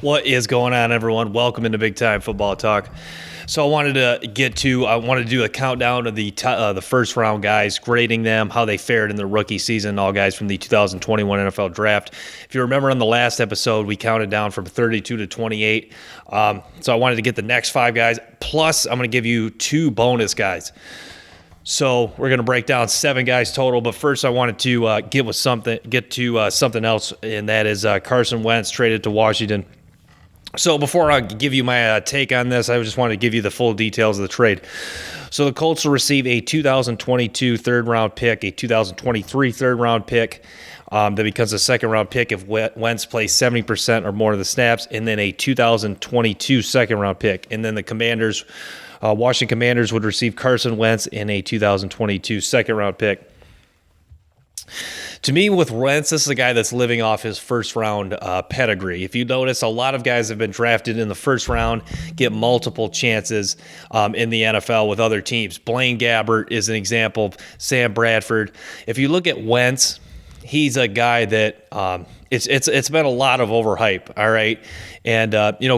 What is going on, everyone? Welcome into Big Time Football Talk. So I wanted to do a countdown of the first round guys, grading them, how they fared in their rookie season, all guys from the 2021 NFL Draft. If you remember on the last episode, we counted down from 32 to 28. So I wanted to get the next 5 guys. Plus, I'm going to give you 2 bonus guys. So we're going to break down 7 guys total, but first I wanted to get to something else, and that is Carson Wentz traded to Washington. So before I give you my take on this, I just wanted to give you the full details of the trade. So the Colts will receive a 2022 third-round pick, a 2023 third-round pick that becomes a second-round pick if Wentz plays 70% or more of the snaps, and then a 2022 second-round pick. And then the Washington Commanders would receive Carson Wentz in a 2022 second-round pick. To me, with Wentz, this is a guy that's living off his first-round pedigree. If you notice, a lot of guys have been drafted in the first round, get multiple chances in the NFL with other teams. Blaine Gabbert is an example. Sam Bradford. If you look at Wentz, he's a guy that it's been a lot of overhype, all right? And,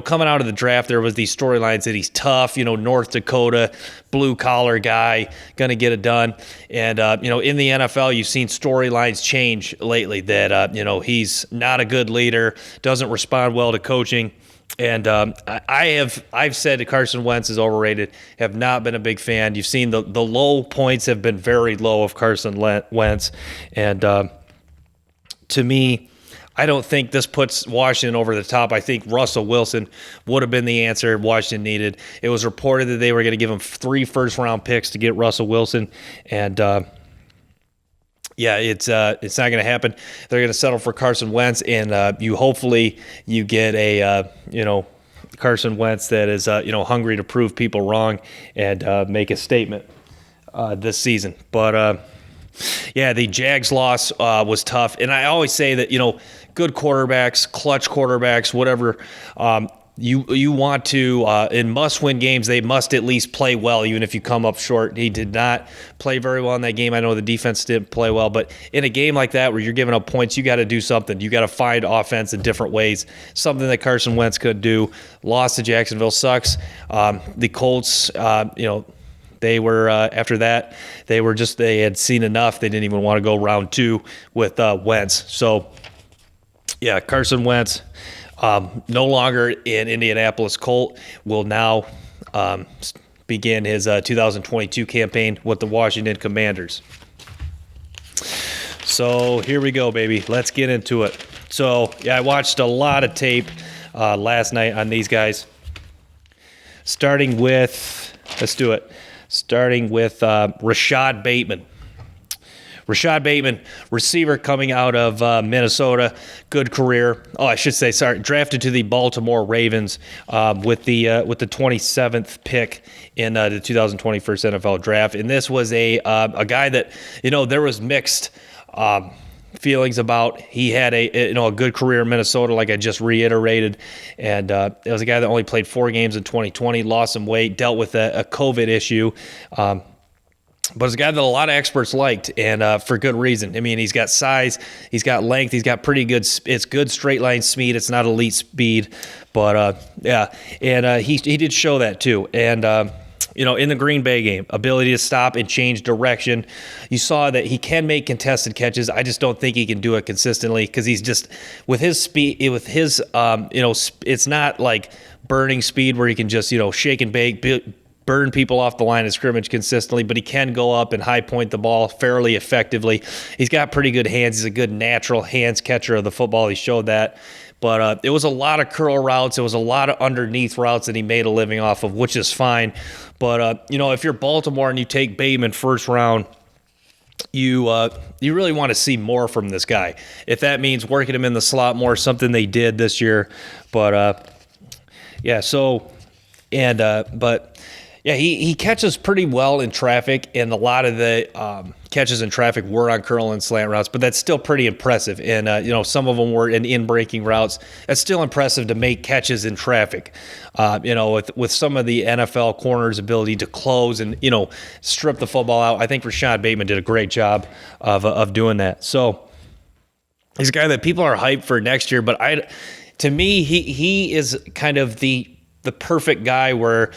coming out of the draft, there was these storylines that he's tough, North Dakota, blue-collar guy, going to get it done. And, in the NFL, you've seen storylines change lately that, he's not a good leader, doesn't respond well to coaching. And I've said that Carson Wentz is overrated, have not been a big fan. You've seen the low points have been very low of Carson Wentz. And to me, I don't think this puts Washington over the top. I think Russell Wilson would have been the answer Washington needed. It was reported that they were going to give him 3 first-round picks to get Russell Wilson, and it's not going to happen. They're going to settle for Carson Wentz, and hopefully you get a Carson Wentz that is hungry to prove people wrong and make a statement this season. But the Jags loss was tough. And I always say that, good quarterbacks, clutch quarterbacks, whatever, you want to, in must-win games, they must at least play well, even if you come up short. He did not play very well in that game. I know the defense didn't play well, but in a game like that where you're giving up points, you got to do something. You got to find offense in different ways, something that Carson Wentz could do. Loss to Jacksonville sucks. The Colts, they were, after that, they had seen enough. They didn't even want to go round 2 with Wentz. So, Carson Wentz, no longer in Indianapolis. Colt will now begin his 2022 campaign with the Washington Commanders. So here we go, baby. Let's get into it. So, I watched a lot of tape last night on these guys. Starting with Rashod Bateman. Rashod Bateman, receiver coming out of Minnesota, good career. Drafted to the Baltimore Ravens with the 27th pick in the 2021 NFL Draft. And this was a guy that, there was mixed feelings about. He had a good career in Minnesota, like I just reiterated, and it was a guy that only played 4 games in 2020, lost some weight, dealt with a COVID issue, but it's a guy that a lot of experts liked, and for good reason. I mean, he's got size, he's got length, he's got pretty good. It's good straight line speed. It's not elite speed, but he did show that too, and. In the Green Bay game, ability to stop and change direction. You saw that he can make contested catches. I just don't think he can do it consistently because he's just, with his speed, it's not like burning speed where he can just, shake and bake, burn people off the line of scrimmage consistently, but he can go up and high point the ball fairly effectively. He's got pretty good hands. He's a good natural hands catcher of the football. He showed that. But it was a lot of curl routes. It was a lot of underneath routes that he made a living off of, which is fine. But, if you're Baltimore and you take Bateman first round, you really want to see more from this guy. If that means working him in the slot more, something they did this year. But, he catches pretty well in traffic, and a lot of the catches in traffic were on curl and slant routes, but that's still pretty impressive. And, some of them were in breaking routes. That's still impressive to make catches in traffic, with some of the NFL corners' ability to close and, strip the football out. I think Rashod Bateman did a great job of doing that. So he's a guy that people are hyped for next year, but to me, he is kind of the perfect guy where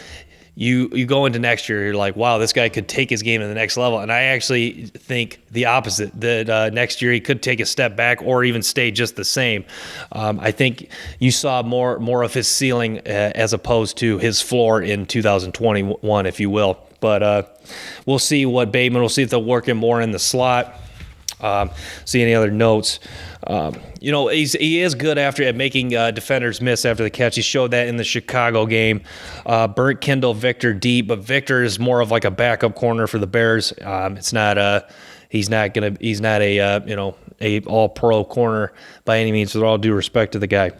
you go into next year, you're like, wow, this guy could take his game to the next level. And I actually think the opposite, that next year he could take a step back or even stay just the same. I think you saw more of his ceiling as opposed to his floor in 2021, if you will. But we'll see what Bateman, we'll see if they'll work him more in the slot. See any other notes? He is good at making defenders miss after the catch. He showed that in the Chicago game. Burnt Kendall Victor deep, but Victor is more of like a backup corner for the Bears. It's not he's not a all pro corner by any means, with all due respect to the guy.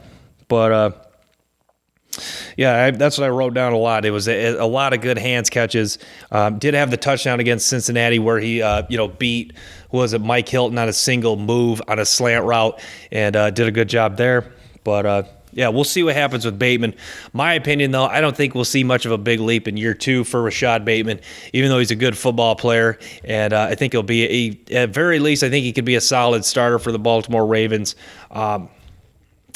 But that's what I wrote down a lot. It was a lot of good hands catches. Did have the touchdown against Cincinnati where he, beat, Mike Hilton on a single move on a slant route and did a good job there. But, we'll see what happens with Bateman. My opinion, though, I don't think we'll see much of a big leap in year 2 for Rashod Bateman, even though he's a good football player. And I think he'll be, at very least, I think he could be a solid starter for the Baltimore Ravens.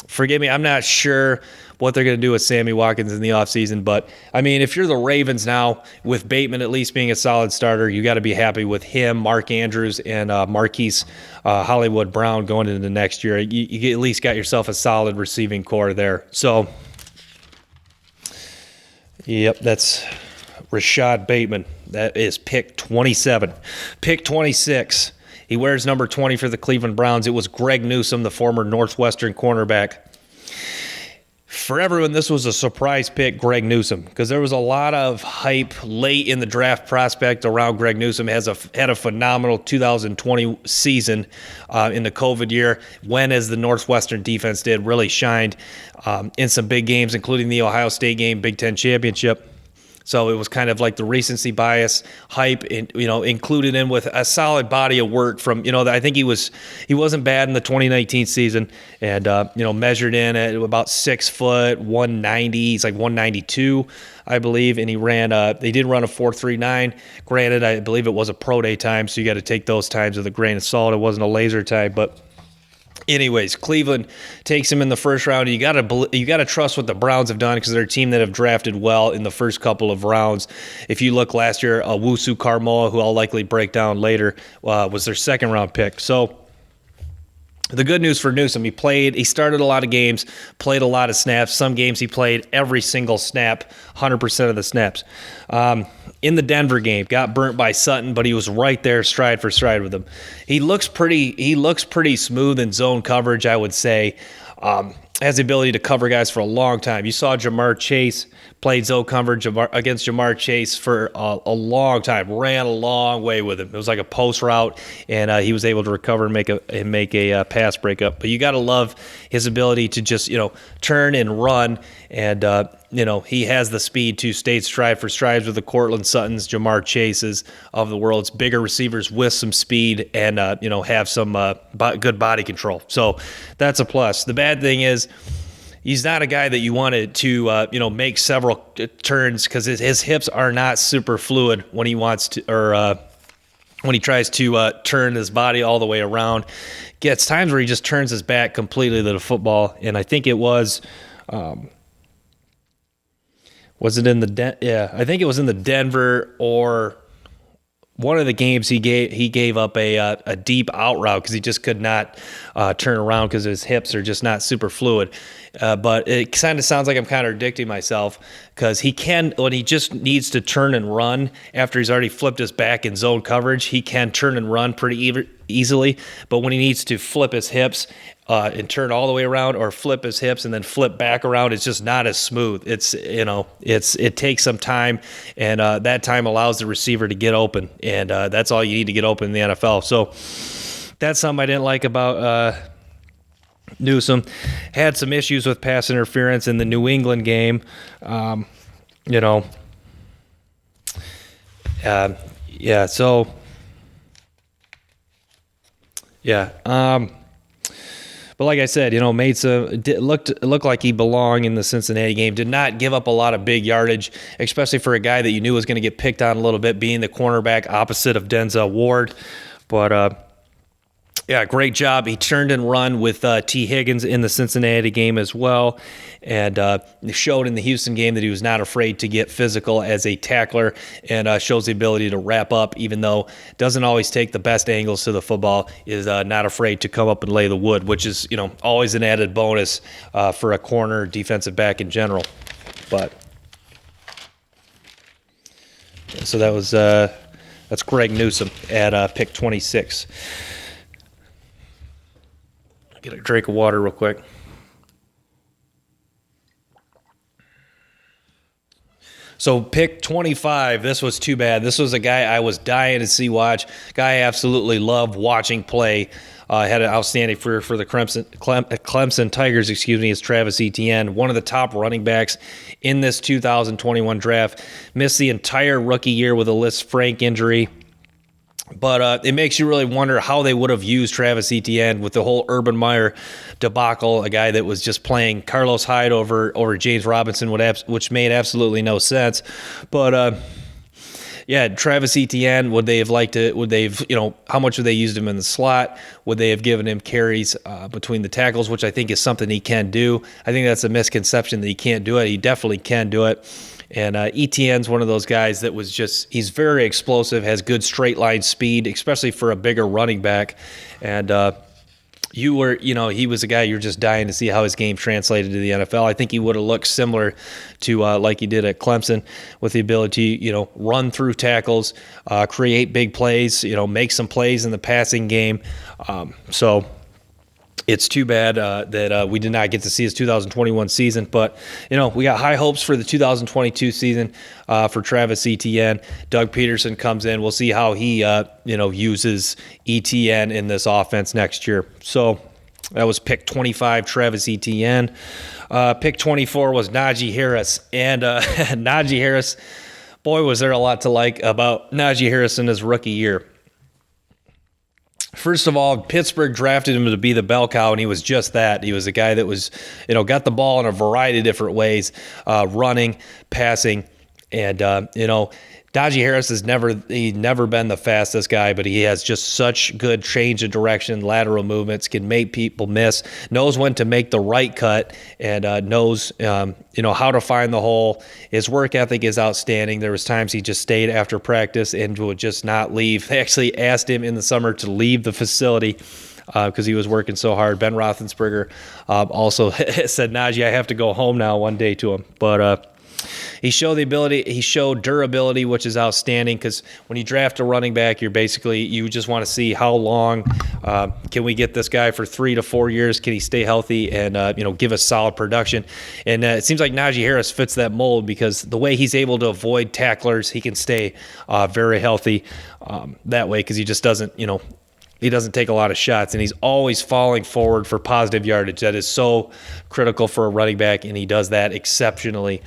Forgive me, I'm not sure what they're going to do with Sammy Watkins in the offseason. But, I mean, if you're the Ravens now, with Bateman at least being a solid starter, you got to be happy with him, Mark Andrews, and Marquise Hollywood Brown going into the next year. You at least got yourself a solid receiving core there. So, yep, that's Rashod Bateman. That is pick 27. Pick 26. He wears number 20 for the Cleveland Browns. It was Greg Newsome, the former Northwestern cornerback. For everyone, this was a surprise pick, Greg Newsome, because there was a lot of hype late in the draft prospect around Greg Newsome. Had a phenomenal 2020 season in the COVID year, when, as the Northwestern defense did, really shined in some big games, including the Ohio State game, Big Ten championship. So it was kind of like the recency bias hype, included in with a solid body of work from, I think he wasn't bad in the 2019 season, and, measured in at about 6 foot, 190. He's like 192, I believe. And they did run a 4.39. Granted, I believe it was a pro day time, so you got to take those times with a grain of salt. It wasn't a laser time, but anyways, Cleveland takes him in the first round. You got to trust what the Browns have done, because they're a team that have drafted well in the first couple of rounds. If you look last year, Owusu Carmoa, who I'll likely break down later, was their second round pick. So the good news for Newsome, he started a lot of games, played a lot of snaps. Some games he played every single snap, 100% of the snaps. In the Denver game, got burnt by Sutton, but he was right there stride for stride with him. He looks pretty smooth in zone coverage, I would say. Has the ability to cover guys for a long time. You saw Jamar Chase played zone coverage against Jamar Chase for a long time. Ran a long way with him. It was like a post route, and he was able to recover and make a pass breakup. But you got to love his ability to just turn and run, and he has the speed to stay stride for strides with the Cortland Suttons, Jamar Chases of the world's bigger receivers with some speed and have some good body control. So that's a plus. The bad thing is, he's not a guy that you wanted to, make several turns, because his hips are not super fluid when he wants to, or when he tries to turn his body all the way around. Gets times where he just turns his back completely to the football, and I think it was. Was it in the I think it was in the Denver or one of the games he gave up a deep out route because he just could not turn around because his hips are just not super fluid. But it kind of sounds like I'm contradicting myself, because he can, when he just needs to turn and run after he's already flipped his back in zone coverage, he can turn and run pretty easily. But when he needs to flip his hips and turn all the way around, or flip his hips and then flip back around, it's just not as smooth. It takes some time, and that time allows the receiver to get open, and that's all you need to get open in the NFL. So that's something I didn't like about Newsome. Had some issues with pass interference in the New England game. But like I said, looked like he belonged in the Cincinnati game. Did not give up a lot of big yardage, especially for a guy that you knew was going to get picked on a little bit, being the cornerback opposite of Denzel Ward. But Yeah, great job. He turned and run with T. Higgins in the Cincinnati game as well, and showed in the Houston game that he was not afraid to get physical as a tackler, and shows the ability to wrap up, even though doesn't always take the best angles to the football, is not afraid to come up and lay the wood, which is always an added bonus for a corner, defensive back in general. But so that's Greg Newsome at pick 26. Get a drink of water real quick. So pick 25, this was too bad. This was a guy I was dying to see watch. Guy I absolutely love watching play. Had an outstanding career for the Clemson Tigers, is Travis Etienne, one of the top running backs in this 2021 draft. Missed the entire rookie year with a Liz Frank injury. But it makes you really wonder how they would have used Travis Etienne with the whole Urban Meyer debacle, a guy that was just playing Carlos Hyde over James Robinson, which made absolutely no sense. But Travis Etienne, how much would they used him in the slot? Would they have given him carries between the tackles, which I think is something he can do? I think that's a misconception that he can't do it. He definitely can do it. And Etienne's one of those guys that he's very explosive, has good straight line speed, especially for a bigger running back. And he was a guy you're just dying to see how his game translated to the NFL. I think he would have looked similar to like he did at Clemson, with the ability, run through tackles, create big plays, make some plays in the passing game. So it's too bad that we did not get to see his 2021 season, but we got high hopes for the 2022 season for Travis Etienne. Doug Peterson comes in. We'll see how he uses Etienne in this offense next year. So that was pick 25, Travis Etienne. Pick 24 was Najee Harris, and Najee Harris. Boy, was there a lot to like about Najee Harris in his rookie year. First of all, Pittsburgh drafted him to be the bell cow, and he was just that. He was a guy that was, got the ball in a variety of different ways, running, passing, and, Najee Harris he's never been the fastest guy, but he has just such good change of direction, lateral movements, can make people miss, knows when to make the right cut, and knows, how to find the hole. His work ethic is outstanding. There was times he just stayed after practice and would just not leave. They actually asked him in the summer to leave the facility because he was working so hard. Ben Roethlisberger also said, Najee, I have to go home now one day to him. But he showed durability, which is outstanding, because when you draft a running back, you just want to see how long can we get this guy for 3 to 4 years? Can he stay healthy and give us solid production? And it seems like Najee Harris fits that mold, because the way he's able to avoid tacklers, he can stay very healthy that way, because he just doesn't he doesn't take a lot of shots, and he's always falling forward for positive yardage. That is so critical for a running back, and he does that exceptionally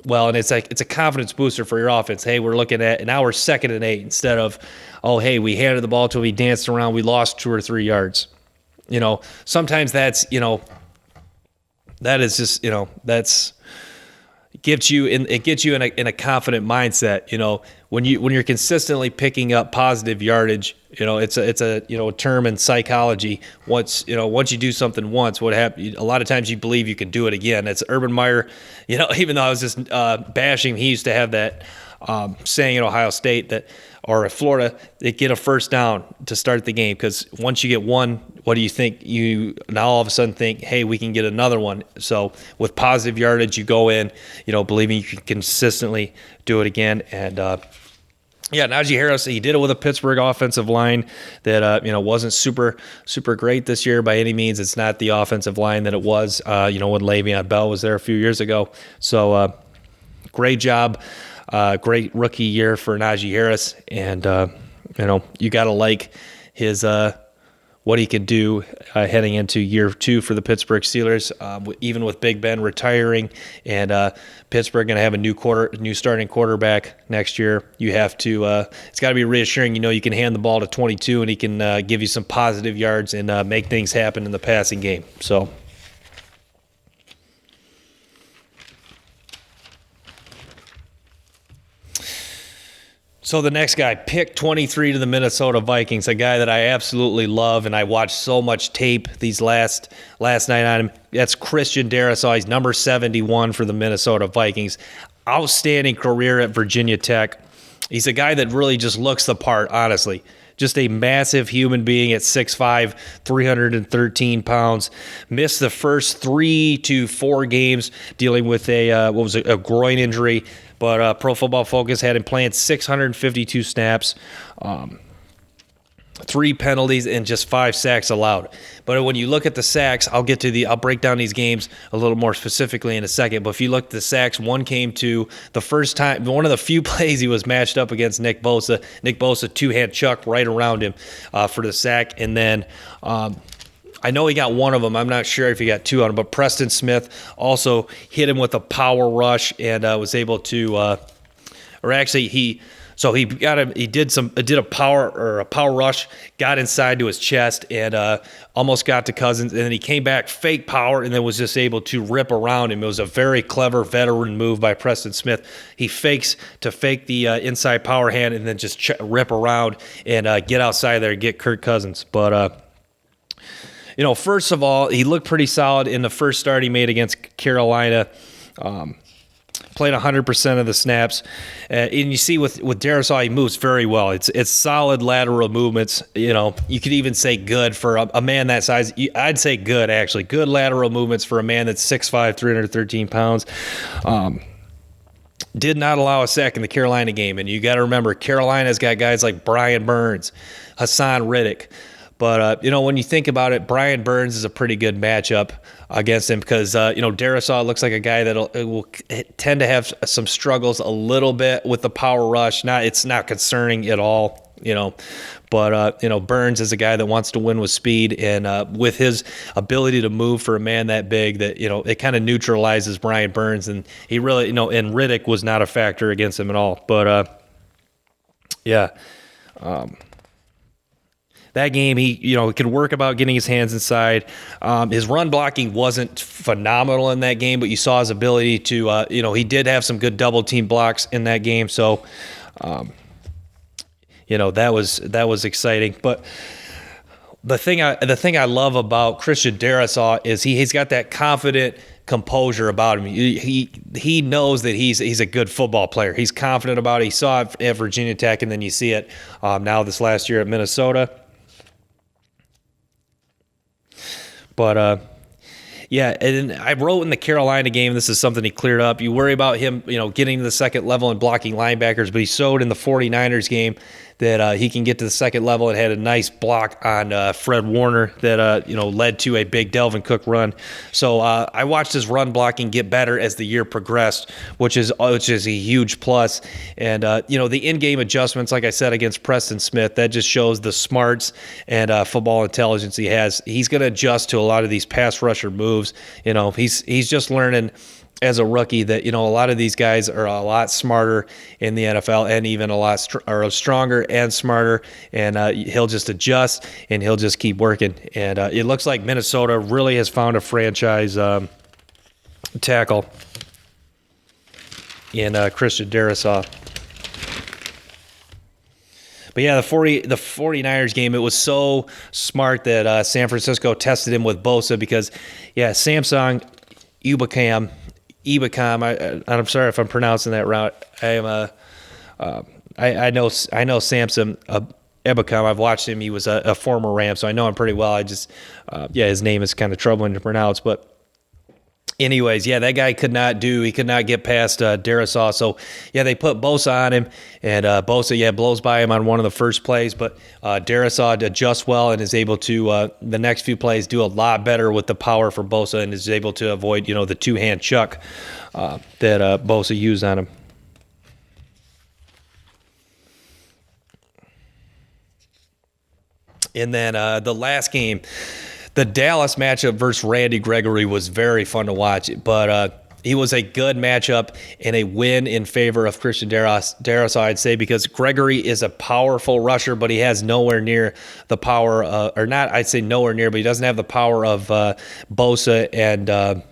well. And it's a confidence booster for your offense. Hey, we're looking at now we're 2nd and 8 instead of, oh, hey, we handed the ball to him, he danced around, we lost 2 or 3 yards. Sometimes that's that is just that's gets you in a confident mindset. When you're consistently picking up positive yardage, it's a term in psychology. Once you do something once, what happens? A lot of times you believe you can do it again. It's Urban Meyer. Even though I was just bashing, he used to have that saying at Ohio State or at Florida, they get a first down to start the game, because once you get one, what do you think? You now all of a sudden think, hey, we can get another one. So with positive yardage, you go in, believing you can consistently do it again. And Najee Harris, he did it with a Pittsburgh offensive line that wasn't super great this year by any means. It's not the offensive line that it was when Le'Veon Bell was there a few years ago. So great job. Great rookie year for Najee Harris, and you got to like his what he could do heading into year 2 for the Pittsburgh Steelers. Even with Big Ben retiring and Pittsburgh going to have a new starting quarterback next year, you have to. It's got to be reassuring. You can hand the ball to 22 and he can give you some positive yards and make things happen in the passing game. So. So the next guy, pick 23 to the Minnesota Vikings, a guy that I absolutely love, and I watched so much tape these last night on him. That's Christian Darrisaw. He's number 71 for the Minnesota Vikings. Outstanding career at Virginia Tech. He's a guy that really just looks the part, honestly. Just a massive human being at 6'5", 313 pounds. Missed the first 3 to 4 games dealing with a groin injury. But Pro Football Focus had him playing 652 snaps, 3 penalties, and just 5 sacks allowed. But when you look at the sacks, I'll break down these games a little more specifically in a second. But if you look at the sacks, one came to the first time, one of the few plays he was matched up against Nick Bosa. Nick Bosa, 2-hand chuck right around him for the sack. And then I know he got one of them. I'm not sure if he got 2 on him, but Preston Smith also hit him with a power rush and was able to, he did a power rush, got inside to his chest and almost got to Cousins, and then he came back, fake power, and then was just able to rip around him. It was a very clever veteran move by Preston Smith. He fakes to fake the inside power hand and then just rip around and get outside there and get Kirk Cousins. But first of all, he looked pretty solid in the first start he made against Carolina. Played 100% of the snaps. And you see with Darrisaw, he moves very well. It's solid lateral movements. You could even say good for a man that size. I'd say good, actually. Good lateral movements for a man that's 6'5", 313 pounds. Did not allow a sack in the Carolina game. And you got to remember, Carolina's got guys like Brian Burns, Hassan Riddick. But, when you think about it, Brian Burns is a pretty good matchup against him because, Darrisaw looks like a guy that will tend to have some struggles a little bit with the power rush. It's not concerning at all, But, Burns is a guy that wants to win with speed and with his ability to move for a man that big that, it kind of neutralizes Brian Burns. And he really, and Riddick was not a factor against him at all. But, that game, he could work about getting his hands inside. His run blocking wasn't phenomenal in that game, but you saw his ability to, he did have some good double team blocks in that game. So, that was exciting. But the thing I love about Christian Darrisaw is he's got that confident composure about him. He knows that he's a good football player. He's confident about it. He saw it at Virginia Tech, and then you see it now this last year at Minnesota. But, and I wrote in the Carolina game, this is something he cleared up. You worry about him, getting to the second level and blocking linebackers, but he showed in the 49ers game that he can get to the second level and had a nice block on Fred Warner that, led to a big Delvin Cook run. So I watched his run blocking get better as the year progressed, which is a huge plus. And, the in-game adjustments, like I said, against Preston Smith, that just shows the smarts and football intelligence he has. He's going to adjust to a lot of these pass rusher moves. He's just learning as a rookie that, a lot of these guys are a lot smarter in the NFL and even a lot stronger and smarter. And he'll just adjust and he'll just keep working. And it looks like Minnesota really has found a franchise tackle in Christian Darrisaw. But yeah, the 49ers game, it was so smart that San Francisco tested him with Bosa because, Samsung Ebukam, I'm sorry if I'm pronouncing that right. I know Samson Ebukam. I've watched him. He was a former Ram, so I know him pretty well. His name is kind of troubling to pronounce, but anyways, that guy could not get past Darrisaw. So, they put Bosa on him, and Bosa, blows by him on one of the first plays. But Darrisaw adjusts well and is able to, the next few plays, do a lot better with the power for Bosa and is able to avoid, the 2-hand chuck that Bosa used on him. And then the last game, the Dallas matchup versus Randy Gregory was very fun to watch, but he was a good matchup and a win in favor of Christian Darrisaw, I'd say, because Gregory is a powerful rusher, but he has nowhere near the power, or not, I'd say nowhere near, but he doesn't have the power of Bosa and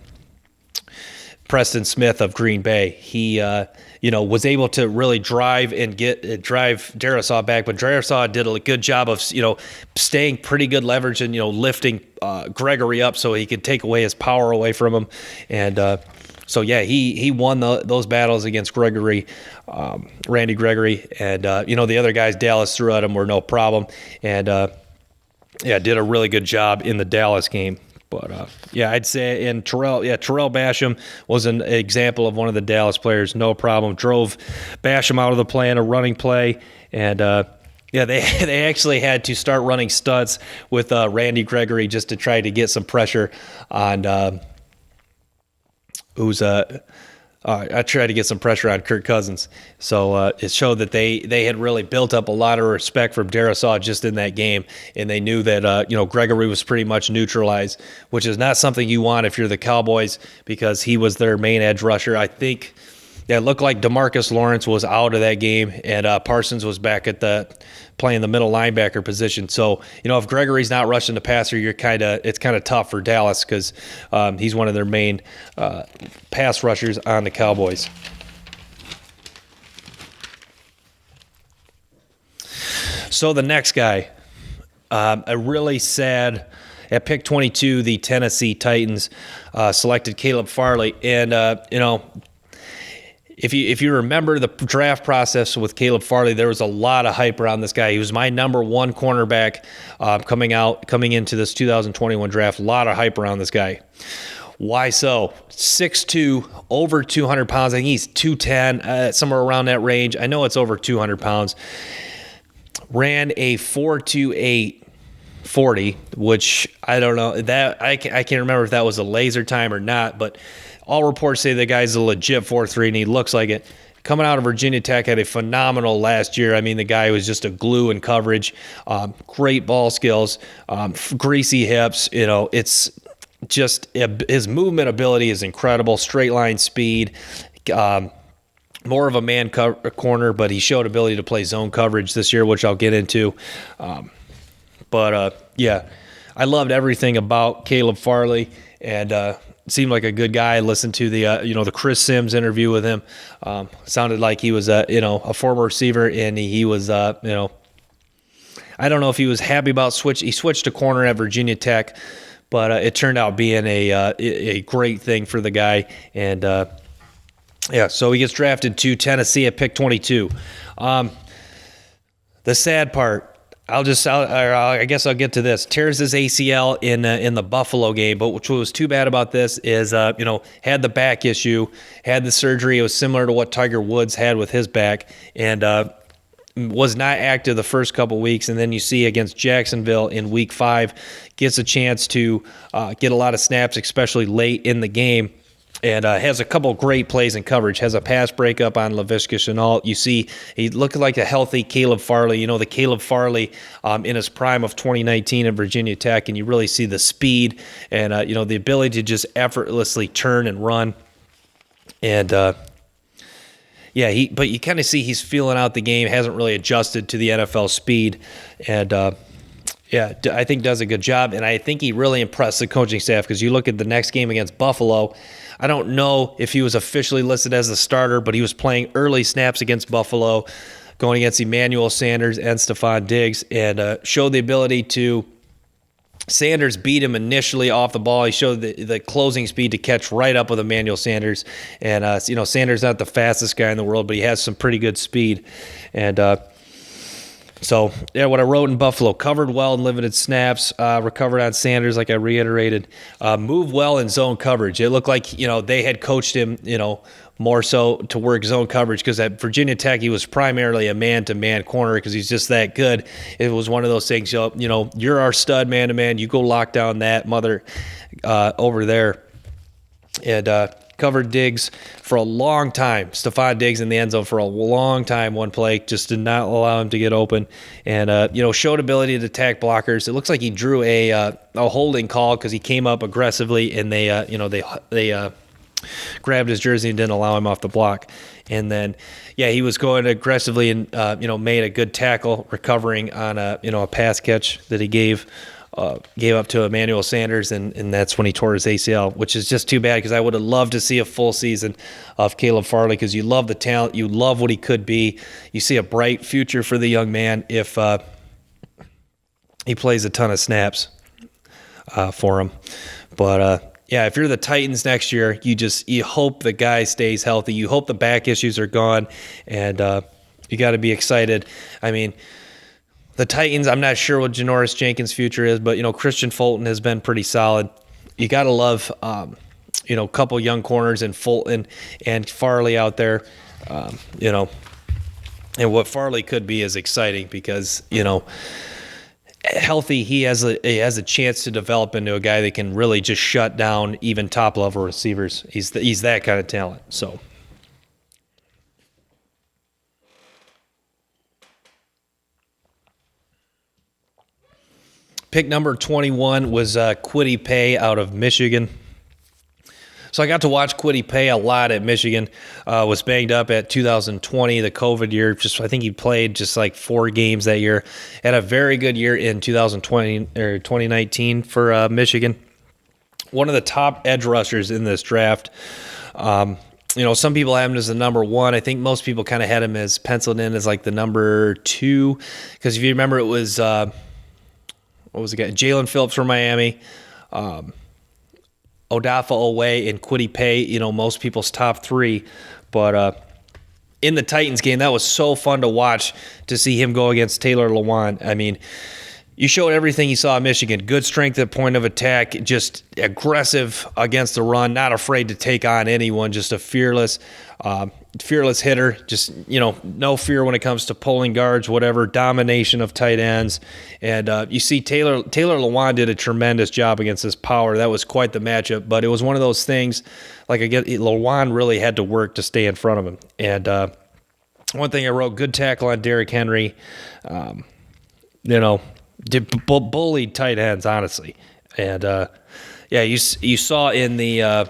Preston Smith of Green Bay. He was able to really drive Darrisaw back, but Darrisaw did a good job of staying pretty good leverage and lifting Gregory up so he could take away his power away from him, and he won those battles against Randy Gregory, and the other guys Dallas threw at him were no problem, and did a really good job in the Dallas game. But, I'd say Terrell Basham was an example of one of the Dallas players, no problem. Drove Basham out of the play in a running play, and, they actually had to start running stunts with Randy Gregory just to try to get some pressure on I tried to get some pressure on Kirk Cousins. So it showed that they had really built up a lot of respect for Darrisaw just in that game, and they knew that Gregory was pretty much neutralized, which is not something you want if you're the Cowboys, because he was their main edge rusher. I think it looked like DeMarcus Lawrence was out of that game, and Parsons was back at playing the middle linebacker position. So if Gregory's not rushing the passer, it's kind of tough for Dallas, because he's one of their main pass rushers on the Cowboys. So the next guy, a really sad. At pick 22, the Tennessee Titans selected Caleb Farley, and If you remember the draft process with Caleb Farley, there was a lot of hype around this guy. He was my number one cornerback coming into this 2021 draft. A lot of hype around this guy. Why so? 6'2", over 200 pounds. I think he's 210, somewhere around that range. I know it's over 200 pounds. Ran a 4.28 40, which I don't know. That I can't remember if that was a laser time or not, but all reports say the guy's a legit 4.3, and he looks like it. Coming out of Virginia Tech, had a phenomenal last year. I mean, the guy was just a glue in coverage, great ball skills, greasy hips. It's just his movement ability is incredible, straight line speed, more of a man corner, but he showed ability to play zone coverage this year, which I'll get into. I loved everything about Caleb Farley, and seemed like a good guy. I listened to the Chris Sims interview with him. Sounded like he was a former receiver, and he was I don't know if he was happy about he switched to corner at Virginia Tech, but it turned out being a great thing for the guy, and so he gets drafted to Tennessee at pick 22. The sad part, I guess I'll get to this. Tears his ACL in the Buffalo game, but what was too bad about this is, had the back issue, had the surgery. It was similar to what Tiger Woods had with his back, and was not active the first couple weeks. And then you see against Jacksonville in Week 5, gets a chance to get a lot of snaps, especially late in the game. And has a couple great plays in coverage. Has a pass breakup on Laviska Shenault. You see, he looked like a healthy Caleb Farley. The Caleb Farley in his prime of 2019 at Virginia Tech, and you really see the speed and the ability to just effortlessly turn and run. And but you kind of see he's feeling out the game. Hasn't really adjusted to the NFL speed, and I think does a good job. And I think he really impressed the coaching staff, because you look at the next game against Buffalo. I don't know if he was officially listed as a starter, but he was playing early snaps against Buffalo, going against Emmanuel Sanders and Stephon Diggs, and showed the ability to. Sanders beat him initially off the ball. He showed the closing speed to catch right up with Emmanuel Sanders. And, Sanders not the fastest guy in the world, but he has some pretty good speed. And what I wrote in Buffalo, covered well in limited snaps, recovered on Sanders, like I reiterated, moved well in zone coverage. It looked like, they had coached him, more so to work zone coverage, because at Virginia Tech, he was primarily a man-to-man corner because he's just that good. It was one of those things, you're our stud man-to-man. You go lock down that mother over there. And covered Diggs for a long time. Stephon Diggs in the end zone for a long time. One play just did not allow him to get open, and showed ability to attack blockers. It looks like he drew a holding call because he came up aggressively, and they grabbed his jersey and didn't allow him off the block. And then he was going aggressively and made a good tackle, recovering on a pass catch that he gave. gave up to Emmanuel Sanders, and that's when he tore his ACL, which is just too bad because I would have loved to see a full season of Caleb Farley because you love the talent, you love what he could be. You see a bright future for the young man if he plays a ton of snaps for him. But yeah, if you're the Titans next year, you hope the guy stays healthy. You hope the back issues are gone, and you got to be excited. I mean, the Titans, I'm not sure what Janoris Jenkins' future is, but, Christian Fulton has been pretty solid. You got to love, a couple young corners and Fulton and Farley out there, and what Farley could be is exciting because, healthy, he has a chance to develop into a guy that can really just shut down even top-level receivers. He's that kind of talent, so... Pick number 21 was Kwity Paye out of Michigan. So I got to watch Kwity Paye a lot at Michigan. Was banged up at 2020, the COVID year. I think he played just like 4 games that year. Had a very good year in 2020 or 2019 for Michigan. One of the top edge rushers in this draft. Some people have him as the number 1. I think most people kind of had him as penciled in as like the number 2. Because if you remember, it was... what was the guy? Jalen Phillips from Miami, Odafe Oweh, and Kwity Paye, most people's top 3. But in the Titans game, that was so fun to watch to see him go against Taylor Lewan. I mean, you showed everything you saw in Michigan. Good strength at point of attack, just aggressive against the run, not afraid to take on anyone, just a fearless hitter, just, no fear when it comes to pulling guards, whatever, domination of tight ends. And you see Taylor Lewan did a tremendous job against this power. That was quite the matchup, but it was one of those things, like again, Lewan really had to work to stay in front of him. And one thing I wrote, good tackle on Derrick Henry, bullied tight ends, honestly. And you saw in the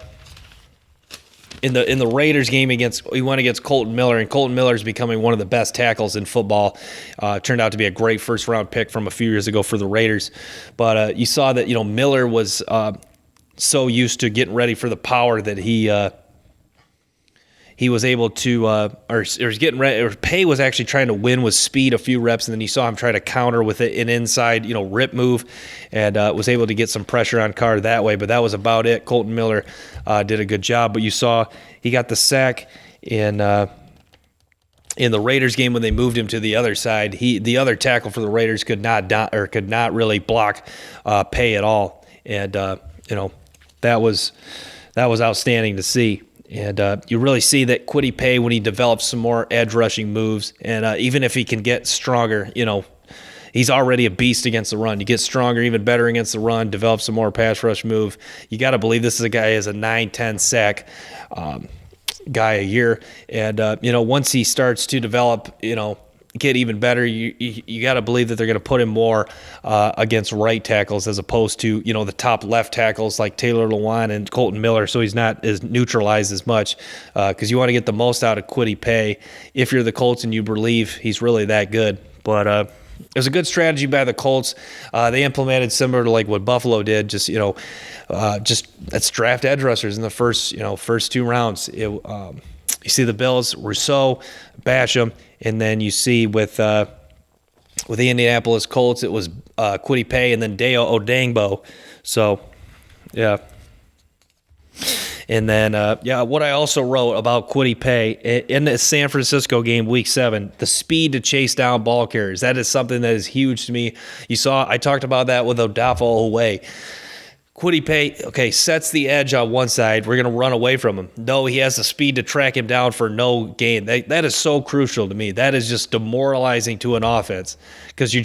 Raiders game he went against Colton Miller, and Colton Miller is becoming one of the best tackles in football. Turned out to be a great first-round pick from a few years ago for the Raiders. But you saw that Miller was so used to getting ready for the power that he was able to, or was getting ready. Or Paye was actually trying to win with speed a few reps, and then you saw him try to counter with an inside, rip move, and was able to get some pressure on Carr that way. But that was about it. Colton Miller did a good job, but you saw he got the sack in the Raiders game when they moved him to the other side. The other tackle for the Raiders could not really block Paye at all, and that was outstanding to see. And you really see that Kwity Paye, when he develops some more edge rushing moves, and even if he can get stronger, he's already a beast against the run. You get stronger, even better against the run, develop some more pass rush move. You got to believe this is a guy who has a 9-10 sack guy a year. And, once he starts to develop, get even better, you got to believe that they're going to put him more against right tackles as opposed to, the top left tackles like Taylor Lewan and Colton Miller, so he's not as neutralized as much because you want to get the most out of Kwity Paye if you're the Colts and you believe he's really that good. But it was a good strategy by the Colts. They implemented similar to like what Buffalo did, just let's draft edge rushers in the first 2 rounds. You see the Bills, Rousseau, Basham, and then you see with the Indianapolis Colts, it was Kwity Paye and then Deo Odangbo. So, yeah. And then, what I also wrote about Kwity Paye in the San Francisco game, Week 7, the speed to chase down ball carriers. That is something that is huge to me. I talked about that with Odafe Oweh. Kwity Paye, sets the edge on one side. We're going to run away from him. No, he has the speed to track him down for no gain. That is so crucial to me. That is just demoralizing to an offense because you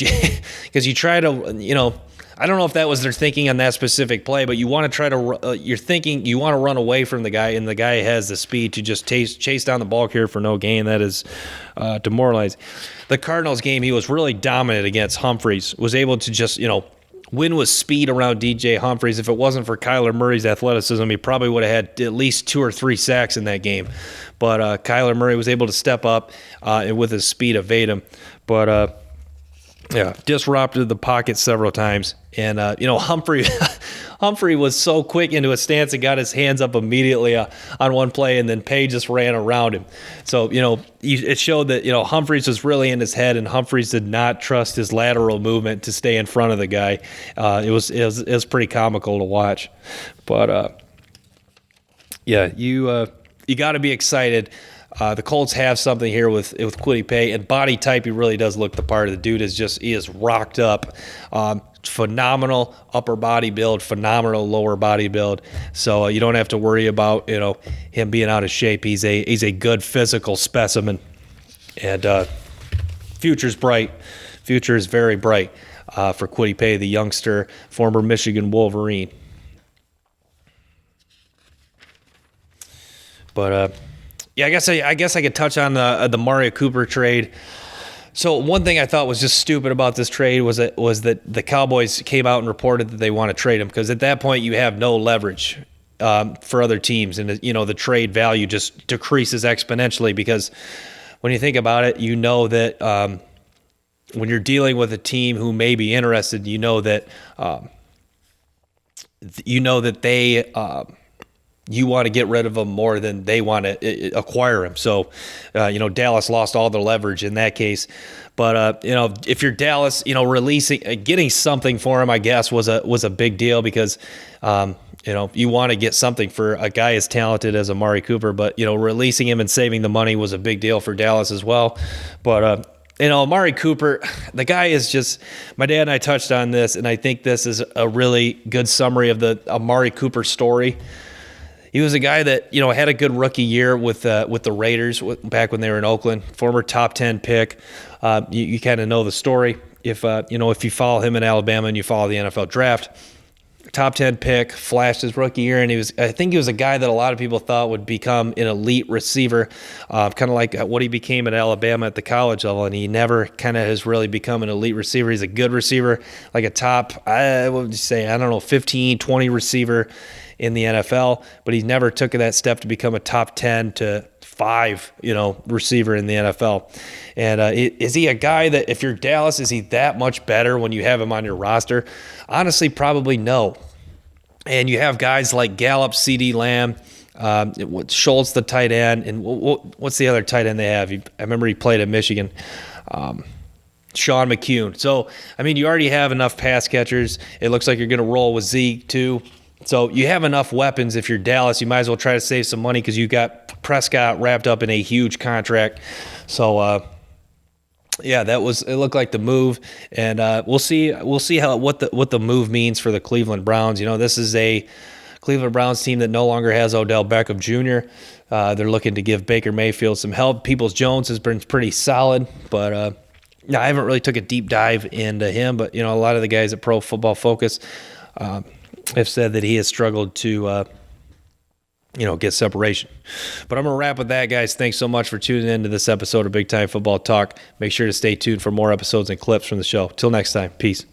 try to, I don't know if that was their thinking on that specific play, but you want to try to, you're thinking you want to run away from the guy, and the guy has the speed to just chase down the ball carrier for no gain. That is demoralizing. The Cardinals game, he was really dominant against Humphreys, was able to just, win with speed around DJ Humphreys. If it wasn't for Kyler Murray's athleticism, he probably would have had at least 2 or 3 sacks in that game. But Kyler Murray was able to step up and with his speed evade him. But Yeah, disrupted the pocket several times. And, Humphrey Humphrey was so quick into his stance and got his hands up immediately on one play, and then Paye just ran around him. So, it showed that, Humphreys was really in his head, and Humphreys did not trust his lateral movement to stay in front of the guy. It was pretty comical to watch. But, you got to be excited. The Colts have something here with Kwity Paye, and body type, he really does look the part. The dude he is rocked up. Phenomenal upper body build, phenomenal lower body build. So you don't have to worry about him being out of shape. He's a good physical specimen, and future's bright. Future is very bright for Kwity Paye, the youngster, former Michigan Wolverine. But I guess I could touch on the Mario Cooper trade. So one thing I thought was just stupid about this trade was that the Cowboys came out and reported that they want to trade him, because at that point you have no leverage for other teams, and the trade value just decreases exponentially, because when you think about it, that when you're dealing with a team who may be interested, that they you want to get rid of him more than they want to acquire him. So, Dallas lost all their leverage in that case. But, if you're Dallas, getting something for him, I guess, was a big deal, because, you want to get something for a guy as talented as Amari Cooper. But, releasing him and saving the money was a big deal for Dallas as well. But, Amari Cooper, the guy is just, my dad and I touched on this, and I think this is a really good summary of the Amari Cooper story. He was a guy that, had a good rookie year with the Raiders back when they were in Oakland, former top 10 pick. You kind of know the story. If you follow him in Alabama and you follow the NFL draft, top 10 pick, flashed his rookie year, and I think he was a guy that a lot of people thought would become an elite receiver, kind of like what he became at Alabama at the college level, and he never kind of has really become an elite receiver. He's a good receiver, like a top, what would you say, 15, 20 receiver in the NFL, but he never took that step to become a top 10 to 5, receiver in the NFL. And is he a guy that, if you're Dallas, is he that much better when you have him on your roster? Honestly, probably no. And you have guys like Gallup, CeeDee Lamb, Schultz, the tight end, and what's the other tight end they have? I remember he played at Michigan. Sean McCune. So, you already have enough pass catchers. It looks like you're going to roll with Zeke too. So you have enough weapons. If you're Dallas, you might as well try to save some money, because you got Prescott wrapped up in a huge contract. So, it looked like the move, and we'll see what the move means for the Cleveland Browns. This is a Cleveland Browns team that no longer has Odell Beckham Jr. They're looking to give Baker Mayfield some help. Peoples-Jones has been pretty solid, but I haven't really took a deep dive into him. But a lot of the guys at Pro Football Focus have said that he has struggled to, get separation. But I'm going to wrap with that, guys. Thanks so much for tuning in to this episode of Big Time Football Talk. Make sure to stay tuned for more episodes and clips from the show. Till next time, peace.